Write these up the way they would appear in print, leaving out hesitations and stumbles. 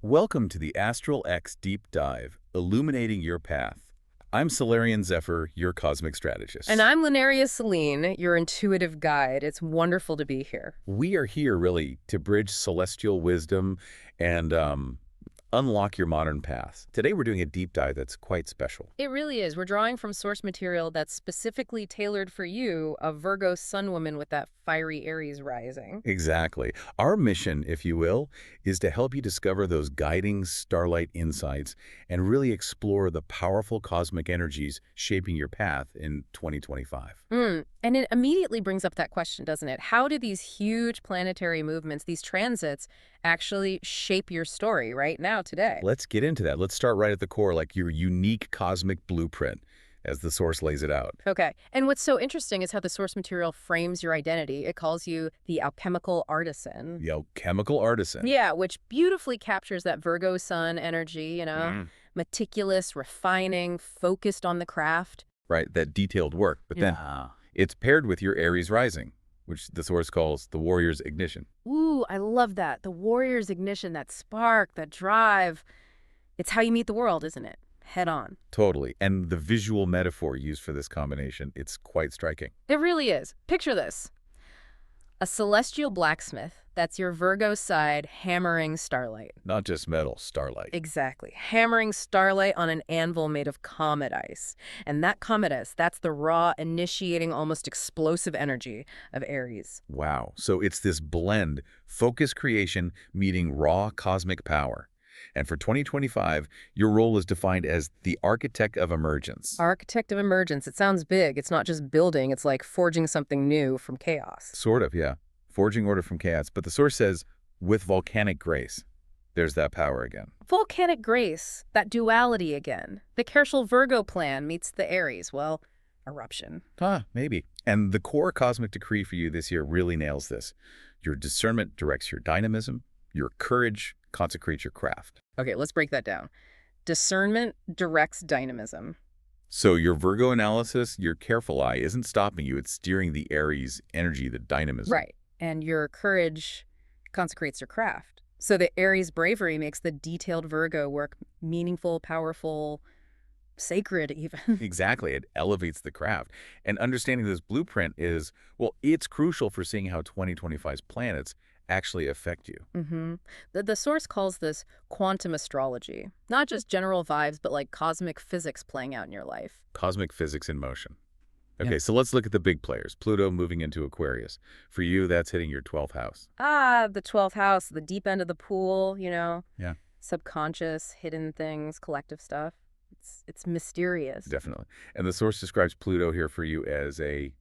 Welcome to the ASTRALX Deep Dive, illuminating your path. I'm Solarian Zephyr, your cosmic And strategist. I'm Lunaria Celine, your intuitive guide. It's wonderful to be here. We are here really to bridge celestial wisdom and unlock your modern path. Today we're doing a deep dive that's quite special. It really is. We're drawing from source material that's specifically tailored for you, a Virgo Sun woman with that fiery Aries rising. Exactly. Our mission, if you will, is to help you discover those guiding starlight insights and really explore the powerful cosmic energies shaping your path in 2025. And it immediately brings up that question, doesn't it? How do these huge planetary movements, these transits, actually shape your story right now, today? Let's get into that. Let's start right at the core, like your unique cosmic blueprint, as the source lays it out. Okay. And what's so interesting is how the source material frames your identity. It calls you the alchemical artisan. The alchemical artisan. Yeah, which beautifully captures that Virgo sun energy, Mm. meticulous, refining, focused on the craft. Right, that detailed work. But then Yeah. it's paired with your Aries Rising, which the source calls the warrior's ignition. Ooh, I love that. The warrior's ignition, that spark, that drive. It's how you meet the world, isn't it? Head on. Totally. And the visual metaphor used for this combination, it's quite striking. It really is. Picture this. A celestial blacksmith, that's your Virgo side, hammering starlight. Not just metal, starlight. Exactly. Hammering starlight on an anvil made of comet ice. And that comet ice, that's the raw, initiating, almost explosive energy of Aries. Wow. So it's this blend, focused creation meeting raw cosmic power. And for 2025, your role is defined as the architect of emergence. Architect of emergence. It sounds big. It's not just building. It's like forging something new from chaos. Sort of, yeah. Forging order from chaos. But the source says, with volcanic grace. There's that power again. Volcanic grace. That duality again. The Herschel Virgo plan meets the Aries. Well, eruption. Maybe. And the core cosmic decree for you this year really nails this. Your discernment directs your dynamism. Your courage consecrates your craft. Okay, let's break that down. Discernment directs dynamism. So your Virgo analysis, your careful eye, isn't stopping you. It's steering the Aries energy, the dynamism. Right. And your courage consecrates your craft. So the Aries bravery makes the detailed Virgo work meaningful, powerful, sacred even. Exactly. It elevates the craft. And understanding this blueprint is, well, it's crucial for seeing how 2025's planets actually affect you. The source calls this quantum astrology. Not just general vibes, but like cosmic physics playing out in your life. Cosmic physics in motion. Okay, Yeah. so let's look at the big players. Pluto moving into Aquarius. For you, that's hitting your 12th house. The 12th house, the deep end of the pool. Yeah. Subconscious, hidden things, collective stuff. It's mysterious. Definitely. And the source describes Pluto here for you as a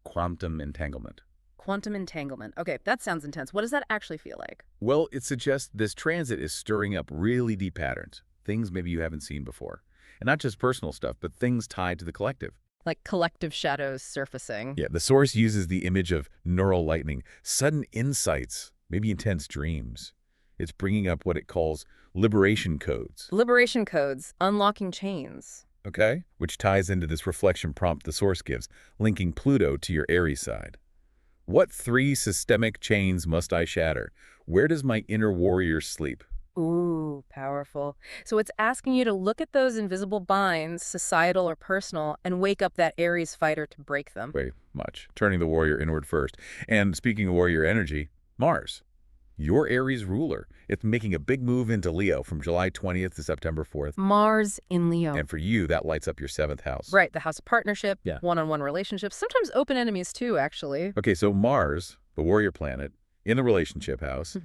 quantum entanglement. Quantum entanglement. Okay, that sounds intense. What does that actually feel like? Well, it suggests this transit is stirring up really deep patterns, things maybe you haven't seen before. And not just personal stuff, but things tied to the collective. Like collective shadows surfacing. Yeah, the source uses the image of neural lightning, sudden insights, maybe intense dreams. It's bringing up what it calls liberation codes, Liberation codes, unlocking chains. okay? Which ties into this reflection prompt the source gives, linking Pluto to your Aries side. What 3 systemic chains must I shatter? Where does my inner warrior sleep? Ooh, powerful. So it's asking you to look at those invisible binds, societal or personal, and wake up that Aries fighter to break them. Way much. Turning the warrior inward first. And speaking of warrior energy, Mars, your Aries ruler. It's making a big move into Leo from July 20th to September 4th. Mars in Leo. And for you, that lights up your 7th house. Right, the house of partnership, Yeah. one-on-one relationships, sometimes open enemies too, actually. Okay, so Mars, the warrior planet, in the relationship house,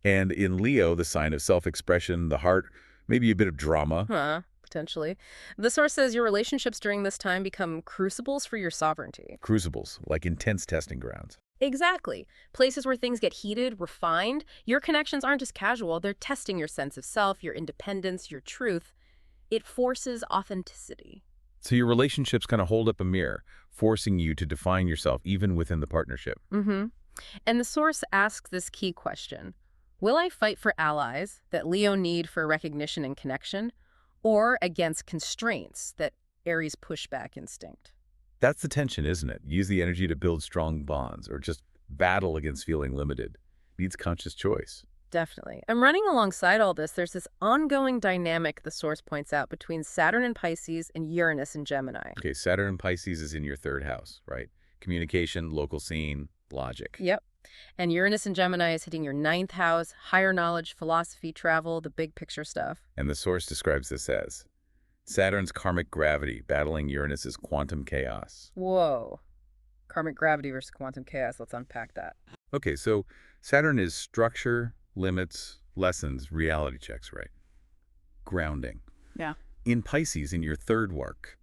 and in Leo, the sign of self-expression, the heart, maybe a bit of drama. Potentially. The source says your relationships during this time become crucibles for your sovereignty. Crucibles, like intense testing grounds. Exactly. Places where things get heated, refined. Your connections aren't just casual. They're testing your sense of self, your independence, your truth. It forces authenticity. So your relationships kind of hold up a mirror, forcing you to define yourself even within the partnership. And the source asks this key question. Will I fight for allies that Leo need for recognition and connection, or against constraints that Aries pushback instinct? That's the tension, isn't it? Use the energy to build strong bonds or just battle against feeling limited. Needs conscious choice. Definitely. And running alongside all this, there's this ongoing dynamic the source points out between Saturn in Pisces and Uranus in Gemini. Okay, Saturn in Pisces is in your third house, right? Communication, local scene, logic. Yep. And Uranus in Gemini is hitting your ninth house, higher knowledge, philosophy, travel, the big picture stuff. And the source describes this as Saturn's karmic gravity battling Uranus's quantum chaos. Whoa. Karmic gravity versus quantum chaos. Let's unpack that. Okay, so Saturn is structure, limits, lessons, reality checks, right? Grounding. Yeah. In Pisces, in your third work,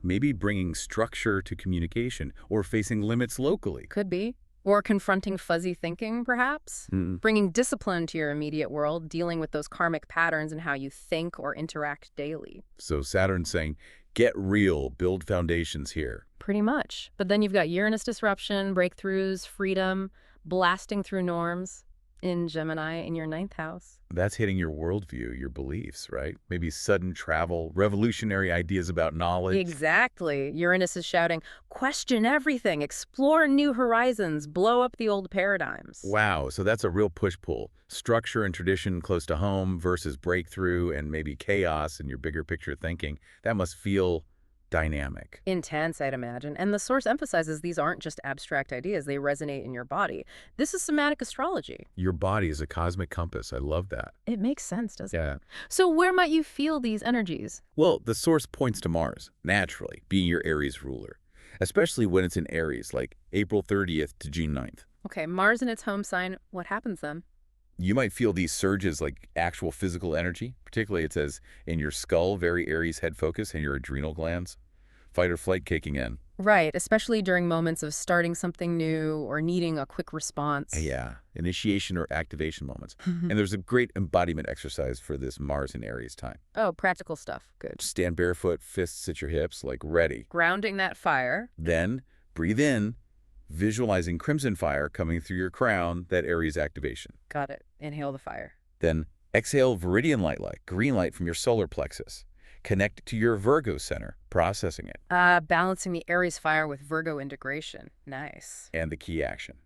maybe bringing structure to communication or facing limits locally. Could be. Or confronting fuzzy thinking, perhaps. Bringing discipline to your immediate world, dealing with those karmic patterns and how you think or interact daily. So Saturn's saying, get real, build foundations here. Pretty much. But then you've got Uranus disruption, breakthroughs, freedom, blasting through norms in Gemini in your ninth house. That's hitting your worldview, your beliefs, right? Maybe sudden travel, revolutionary ideas about knowledge. Exactly. Uranus is shouting, question everything, explore new horizons, blow up the old paradigms. Wow, so that's a real push-pull. Structure and tradition close to home versus breakthrough and maybe chaos in your bigger picture thinking. That must feel dynamic. Intense, I'd imagine. And the source emphasizes these aren't just abstract ideas, they resonate in your body. This is somatic astrology. Your body is a cosmic compass. I love that. It makes sense, doesn't it? Yeah. So where might you feel these energies? Well, the source points to Mars, naturally, being your Aries ruler, especially when it's in Aries, like April 30th to June 9th. Okay, Mars in its home sign, what happens then? You might feel these surges like actual physical energy, particularly it says in your skull, very Aries head focus, and your adrenal glands. Fight or flight kicking in. Right, especially during moments of starting something new or needing a quick response. Yeah, initiation or activation moments. And there's a great embodiment exercise for this Mars in Aries time. Oh, practical stuff. Good. Stand barefoot, fists at your hips, like ready. Grounding that fire. Then breathe in, visualizing crimson fire coming through your crown, that Aries activation. Got it. Inhale the fire. Then exhale viridian light, green light from your solar plexus. Connect it to your Virgo center, processing it. Balancing the Aries fire with Virgo integration. Nice. And the key action.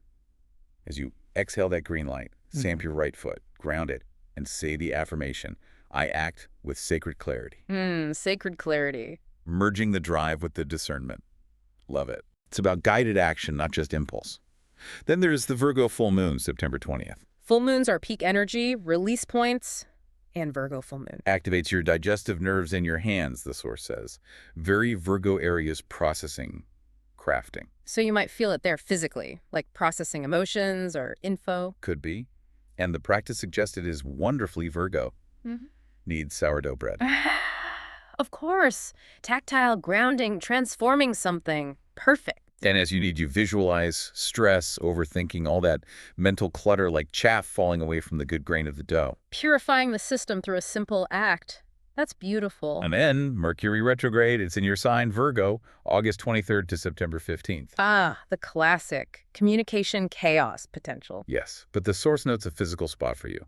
As you exhale that green light, stamp your right foot, ground it, and say the affirmation, I act with sacred clarity. Sacred clarity. Merging the drive with the discernment. Love it. It's about guided action, not just impulse. Then there's the Virgo full moon, September 20th. Full moons are peak energy, release points, and Virgo full moon. Activates your digestive nerves in your hands, the source says. Very Virgo areas processing, crafting. So you might feel it there physically, like processing emotions or info. Could be. And the practice suggested is wonderfully Virgo. Needs sourdough bread. Of course. Tactile, grounding, transforming something. Perfect. And as you need, you visualize stress, overthinking, all that mental clutter like chaff falling away from the good grain of the dough. Purifying the system through a simple act. That's beautiful. And then Mercury retrograde, it's in your sign, Virgo, August 23rd to September 15th. Ah, the classic. Communication chaos potential. Yes, but the source notes a physical spot for you.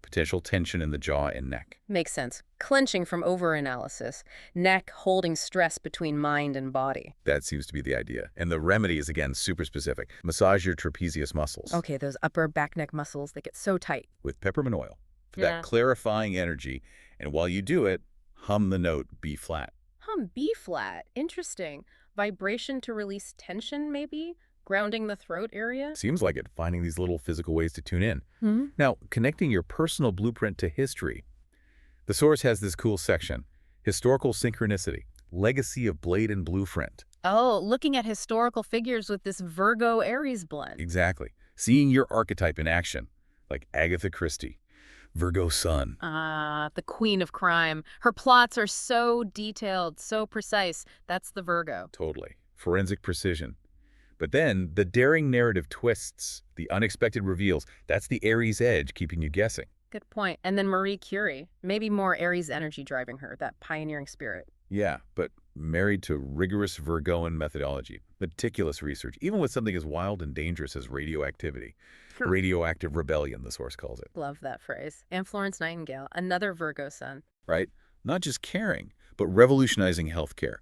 Potential tension in the jaw and neck. Makes sense. Clenching from overanalysis. Neck holding stress between mind and body. That seems to be the idea. And the remedy is, again, super specific. Massage your trapezius muscles. Okay, those upper back neck muscles, they get so tight. With peppermint oil for that clarifying energy. And while you do it, hum the note B flat. Hum B flat. Interesting. Vibration to release tension, maybe? Grounding the throat area? Seems like it, finding these little physical ways to tune in. Now, connecting your personal blueprint to history. The source has this cool section, Historical Synchronicity, Legacy of Blade and Blueprint. Oh, looking at historical figures with this Virgo-Aries blend. Exactly. Seeing your archetype in action, like Agatha Christie, Virgo Sun. The queen of crime. Her plots are so detailed, so precise. That's the Virgo. Totally. Forensic precision. But then, the daring narrative twists, the unexpected reveals, that's the Aries edge keeping you guessing. Good point. And then Marie Curie. Maybe more Aries energy driving her, that pioneering spirit. Yeah, but married to rigorous Virgoan methodology, meticulous research, even with something as wild and dangerous as radioactivity. Radioactive rebellion, the source calls it. Love that phrase. And Florence Nightingale, another Virgo sun. Right? Not just caring, but revolutionizing healthcare.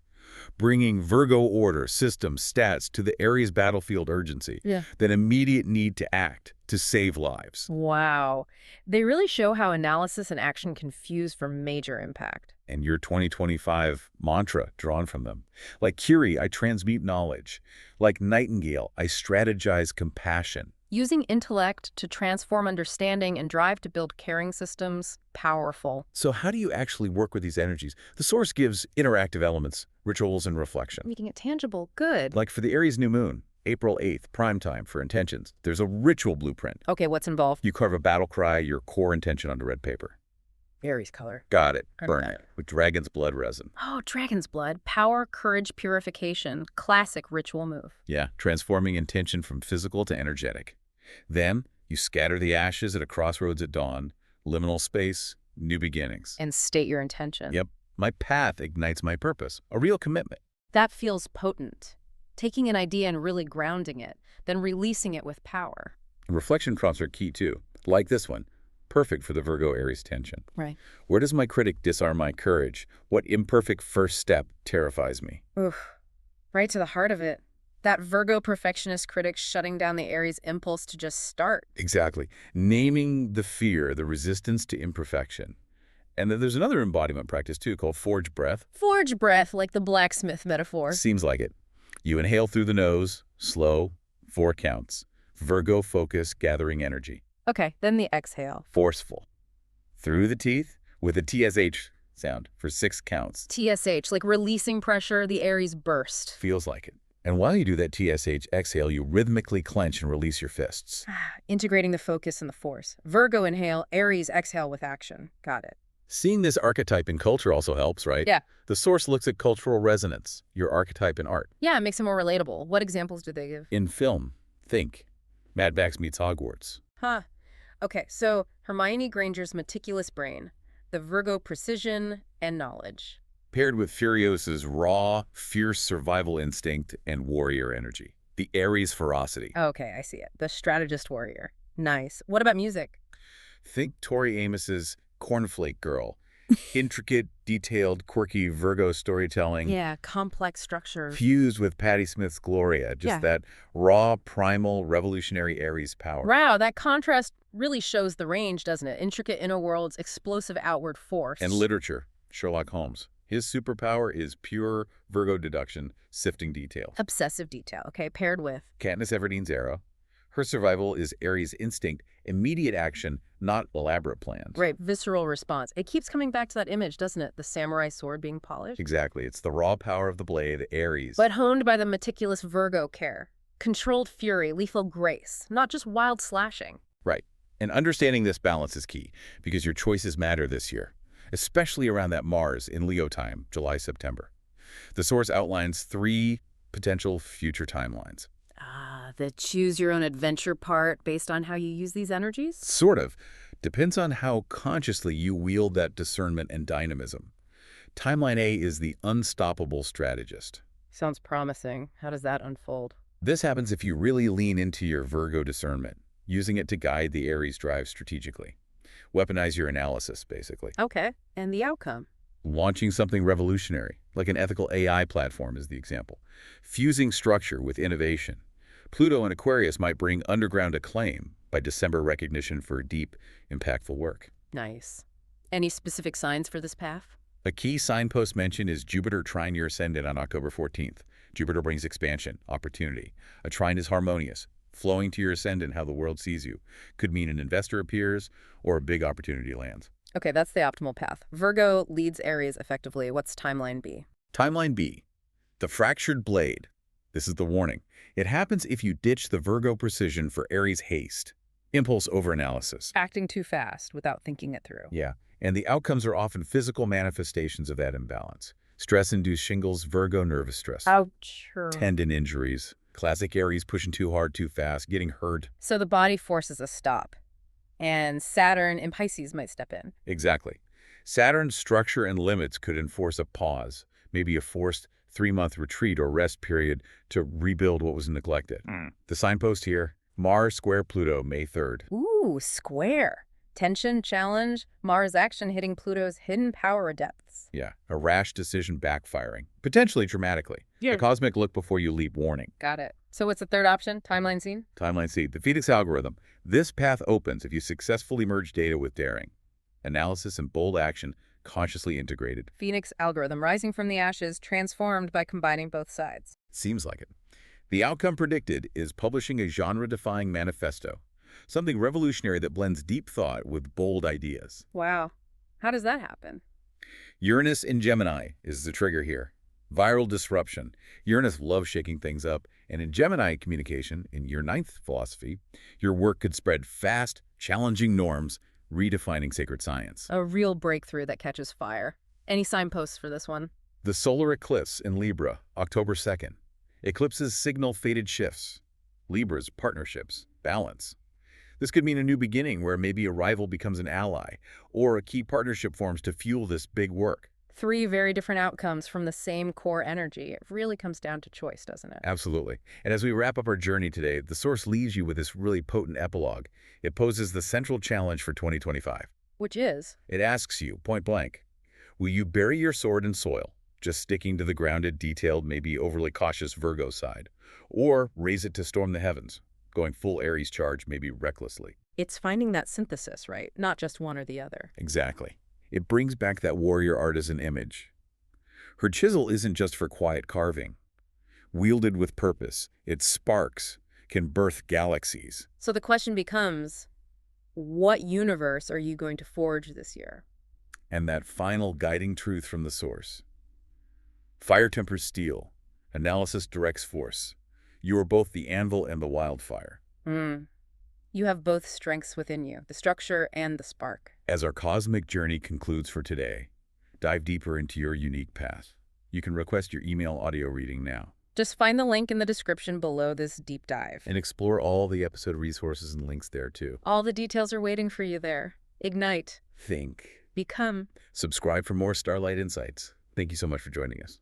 Bringing Virgo order, systems, stats to the Aries battlefield urgency. Yeah. That immediate need to act, to save lives. Wow. They really show how analysis and action can fuse for major impact. And your 2025 mantra drawn from them. Like Curie, I transmute knowledge. Like Nightingale, I strategize compassion. Using intellect to transform understanding and drive to build caring systems, powerful. So how do you actually work with these energies? The source gives interactive elements, rituals, and reflection. Making it tangible, good. Like for the Aries new moon, April 8th, prime time for intentions. There's a ritual blueprint. Okay, what's involved? You carve a battle cry, your core intention onto red paper. Aries color. Got it. Burn Okay. it with dragon's blood resin. Oh, dragon's blood. Power, courage, purification. Classic ritual move. Yeah, transforming intention from physical to energetic. Then you scatter the ashes at a crossroads at dawn, liminal space, new beginnings. And state your intention. Yep, my path ignites my purpose, a real commitment. That feels potent. Taking an idea and really grounding it, then releasing it with power. Reflection prompts are key too, like this one. Perfect for the Virgo Aries tension. Right. Where does my critic disarm my courage? What imperfect first step terrifies me? Oof. Right to the heart of it. That Virgo perfectionist critic shutting down the Aries impulse to just start. Exactly. Naming the fear, the resistance to imperfection. And then there's another embodiment practice too called forge breath. Forge breath, like the blacksmith metaphor. Seems like it. You inhale through the nose, slow, 4 counts. Virgo focus, gathering energy. Okay, then the exhale. Forceful. Through the teeth with a TSH sound for 6 counts. TSH, like releasing pressure, the Aries burst. Feels like it. And while you do that TSH exhale, you rhythmically clench and release your fists. Integrating the focus and the force. Virgo inhale, Aries exhale with action. Got it. Seeing this archetype in culture also helps, right? Yeah. The source looks at cultural resonance, your archetype in art. Yeah, it makes it more relatable. What examples do they give? In film, think Mad Max meets Hogwarts. Huh. Okay, so Hermione Granger's meticulous brain, the Virgo precision and knowledge. Paired with Furios's raw, fierce survival instinct and warrior energy. The Aries ferocity. Okay, I see it. The strategist warrior. Nice. What about music? Think Tori Amos's Cornflake Girl. Intricate, detailed, quirky Virgo storytelling. Yeah, complex structure. Fused with Patti Smith's Gloria. Just that raw, primal, revolutionary Aries power. Wow, that contrast really shows the range, doesn't it? Intricate inner worlds, explosive outward force. And literature. Sherlock Holmes. His superpower is pure Virgo deduction, sifting detail. Obsessive detail, okay, paired with. Katniss Everdeen's arrow. Her survival is Aries instinct, immediate action, not elaborate plans. Right, visceral response. It keeps coming back to that image, doesn't it? The samurai sword being polished. Exactly. It's the raw power of the blade, Aries. But honed by the meticulous Virgo care. Controlled fury, lethal grace, not just wild slashing. Right. And understanding this balance is key, because your choices matter this year, especially around that Mars in Leo time, July, September. The source outlines 3 potential future timelines. The choose your own adventure part based on how you use these energies? Sort of. Depends on how consciously you wield that discernment and dynamism. Timeline A is the unstoppable strategist. Sounds promising. How does that unfold? This happens if you really lean into your Virgo discernment, using it to guide the Aries drive strategically. Weaponize your analysis, basically. Okay, and the outcome? Launching something revolutionary, like an ethical AI platform is the example. Fusing structure with innovation. Pluto and Aquarius might bring underground acclaim by December recognition for deep, impactful work. Nice. Any specific signs for this path? A key signpost mention is Jupiter trine your ascendant on October 14th. Jupiter brings expansion, opportunity. A trine is harmonious, flowing to your ascendant how the world sees you. Could mean an investor appears or a big opportunity lands. Okay, that's the optimal path. Virgo leads Aries effectively. What's timeline B? Timeline B, the fractured blade. This is the warning. It happens if you ditch the Virgo precision for Aries haste. Impulse over analysis. Acting too fast without thinking it through. Yeah, and the outcomes are often physical manifestations of that imbalance. Stress-induced shingles, Virgo nervous stress. Ouch. Tendon injuries. Classic Aries pushing too hard, too fast, getting hurt. So the body forces a stop. And Saturn in Pisces might step in. Exactly. Saturn's structure and limits could enforce a pause, maybe a forced 3-month retreat or rest period to rebuild what was neglected. The signpost here, Mars square Pluto, May 3rd. Ooh, square. Tension, challenge, Mars action hitting Pluto's hidden power depths. Yeah, a rash decision backfiring, potentially dramatically. Yeah. A cosmic look before you leap warning. Got it. So what's the third option? Timeline scene? Timeline seed, the Phoenix algorithm. This path opens if you successfully merge data with daring. Analysis and bold action consciously integrated. Phoenix algorithm, rising from the ashes, transformed by combining both sides. Seems like it. The outcome predicted is publishing a genre-defying manifesto, something revolutionary that blends deep thought with bold ideas. Wow. How does that happen? Uranus in Gemini is the trigger here. Viral disruption. Uranus loves shaking things up, and in Gemini communication, in your ninth philosophy, your work could spread fast, challenging norms, redefining sacred science. A real breakthrough that catches fire. Any signposts for this one? The solar eclipse in Libra, October 2nd. Eclipses signal fated shifts. Libra's partnerships, balance. This could mean a new beginning where maybe a rival becomes an ally, or a key partnership forms to fuel this big work. Three very different outcomes from the same core energy. It really comes down to choice, doesn't it? Absolutely. And as we wrap up our journey today, the source leaves you with this really potent epilogue. It poses the central challenge for 2025. Which is? It asks you, point blank, will you bury your sword in soil, just sticking to the grounded, detailed, maybe overly cautious Virgo side, or raise it to storm the heavens, going full Aries charge, maybe recklessly? It's finding that synthesis, right? Not just one or the other. Exactly. It brings back that warrior artisan image. Her chisel isn't just for quiet carving. Wielded with purpose, its sparks can birth galaxies. So the question becomes, what universe are you going to forge this year? And that final guiding truth from the source. Fire tempers steel. Analysis directs force. You are both the anvil and the wildfire. You have both strengths within you, the structure and the spark. As our cosmic journey concludes for today, dive deeper into your unique path. You can request your email audio reading now. Just find the link in the description below this deep dive. And explore all the episode resources and links there too. All the details are waiting for you there. Ignite. Think. Become. Subscribe for more Starlight Insights. Thank you so much for joining us.